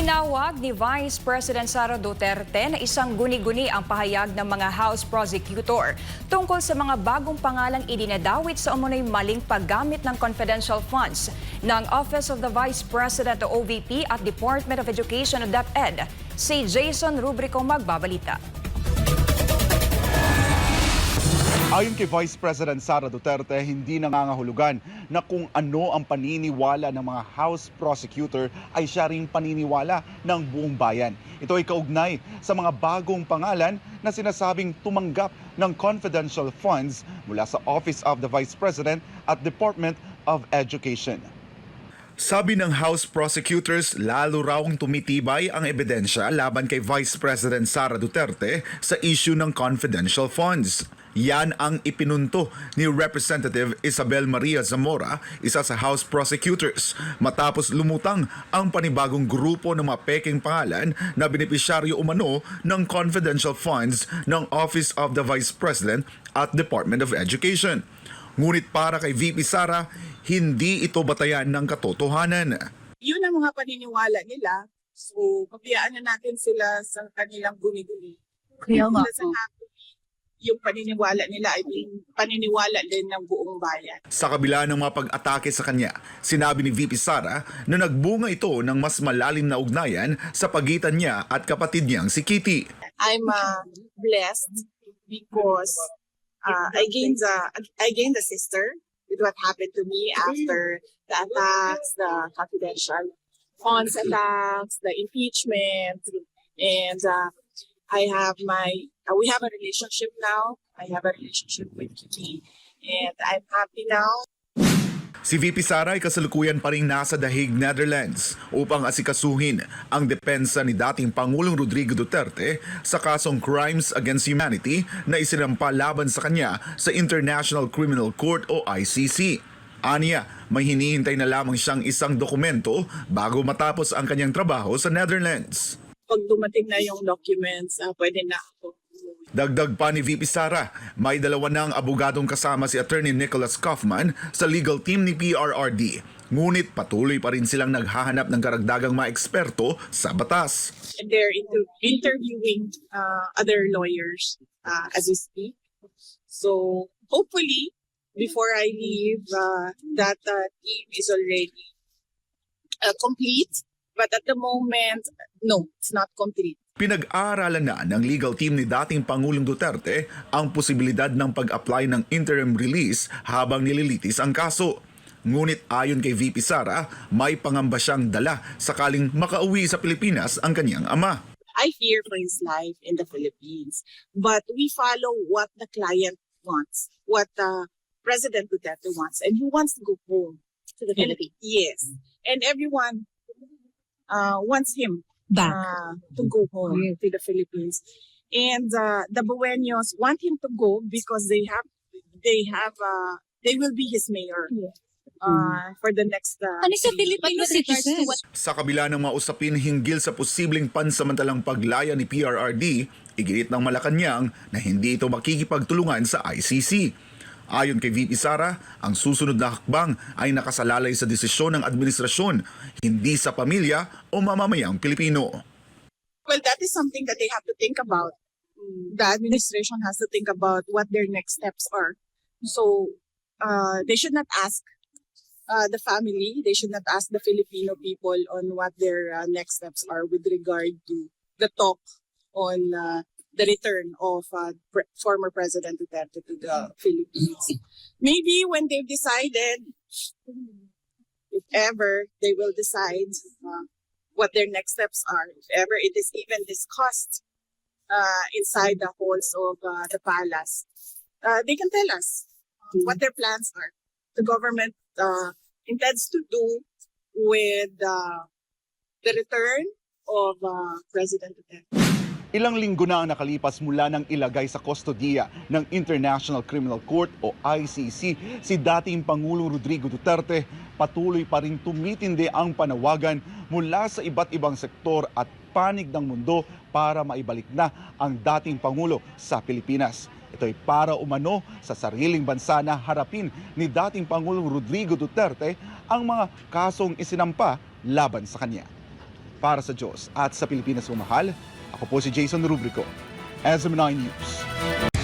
Tinawag ni Vice President Sara Duterte na isang guni-guni ang pahayag ng mga House Prosecutor tungkol sa mga bagong pangalang idinadawit sa umunoy maling paggamit ng confidential funds ng Office of the Vice President o OVP at Department of Education o DepEd. Si Jason Rubrico magbabalita. Ayon kay Vice President Sara Duterte, hindi nangangahulugan na kung ano ang paniniwala ng mga House Prosecutor ay siya ring paniniwala ng buong bayan. Ito ay kaugnay sa mga bagong pangalan na sinasabing tumanggap ng confidential funds mula sa Office of the Vice President at Department of Education. Sabi ng House Prosecutors, lalo rawang tumitibay ang ebidensya laban kay Vice President Sara Duterte sa issue ng confidential funds. Yan ang ipinunto ni Representative Isabel Maria Zamora, isa sa House Prosecutors, matapos lumutang ang panibagong grupo ng mga peking pangalan na benepisyaryo umano ng confidential funds ng Office of the Vice President at Department of Education. Ngunit para kay VP Sara, hindi ito batayan ng katotohanan. Yun ang mga paniniwala nila. So, pabayaan na natin sila sa kanilang guni-guni. Kaya nga. Yung paniniwala nila ay paniniwala din ng buong bayan. Sa kabila ng mga pag-atake sa kanya, sinabi ni VP Sara na nagbunga ito ng mas malalim na ugnayan sa pagitan niya at kapatid niyang si Kitty. I'm blessed because I gained a sister with what happened to me after the attacks, the confidential funds attacks, the impeachment, and we have a relationship now. I have a relationship with Kitty, and I'm happy now. Si VP Sara ay kasalukuyan pa rin nasa The Hague, Netherlands upang asikasuhin ang depensa ni dating Pangulong Rodrigo Duterte sa kasong Crimes Against Humanity na isinampa laban sa kanya sa International Criminal Court o ICC. Aniya, may hinihintay na lamang siyang isang dokumento bago matapos ang kanyang trabaho sa Netherlands. Pag dumating na yung documents, pwede na ako. Dagdag pa ni VP Sara, may dalawa ng abogadong kasama si Attorney Nicholas Kaufman sa legal team ni PRRD. Ngunit patuloy pa rin silang naghahanap ng karagdagang mga eksperto sa batas. And they're interviewing other lawyers as we speak. So hopefully, before I leave, that team is already complete. But at the moment, no, it's not complete. Pinag-aaralan na ng legal team ni dating Pangulong Duterte ang posibilidad ng pag-apply ng interim release habang nililitis ang kaso. Ngunit ayon kay VP Sara, may pangamba siyang dala sakaling makauwi sa Pilipinas ang kanyang ama. I fear for his life in the Philippines, but we follow what the client wants, what President Duterte wants, and he wants to go home To the Philippines. Yes, and everyone wants him Back. to go home to the Philippines, and the Buenos want him to go because they will be his mayor for the next. Ano sa Filipino citizen? Sa kabila ng mga usapin hinggil sa posibleng pansamantalang paglaya ni PRRD, iginit ng Malacanang na hindi ito makikipagtulungan sa ICC. Ayon kay VP Sara, ang susunod na hakbang ay nakasalalay sa desisyon ng administrasyon, hindi sa pamilya o mamamayang Pilipino. Well, that is something that they have to think about. The administration has to think about what their next steps are. So they should not ask the family, they should not ask the Filipino people on what their next steps are with regard to the talk on the return of former President Duterte to the Philippines. Maybe when they've decided, if ever they will decide what their next steps are, if ever it is even discussed inside the halls of the palace, they can tell us what their plans are. The government intends to do with the return of President Duterte. Ilang linggo na ang nakalipas mula nang ilagay sa kustodiya ng International Criminal Court o ICC si dating Pangulong Rodrigo Duterte. Patuloy pa rin tumitindi ang panawagan mula sa iba't ibang sektor at panig ng mundo para maibalik na ang dating Pangulo sa Pilipinas. Ito'y para umano sa sariling bansa na harapin ni dating Pangulong Rodrigo Duterte ang mga kasong isinampa laban sa kanya. Para sa Diyos at sa Pilipinas umahal, ako po si Jason Rubrico, SM9 News.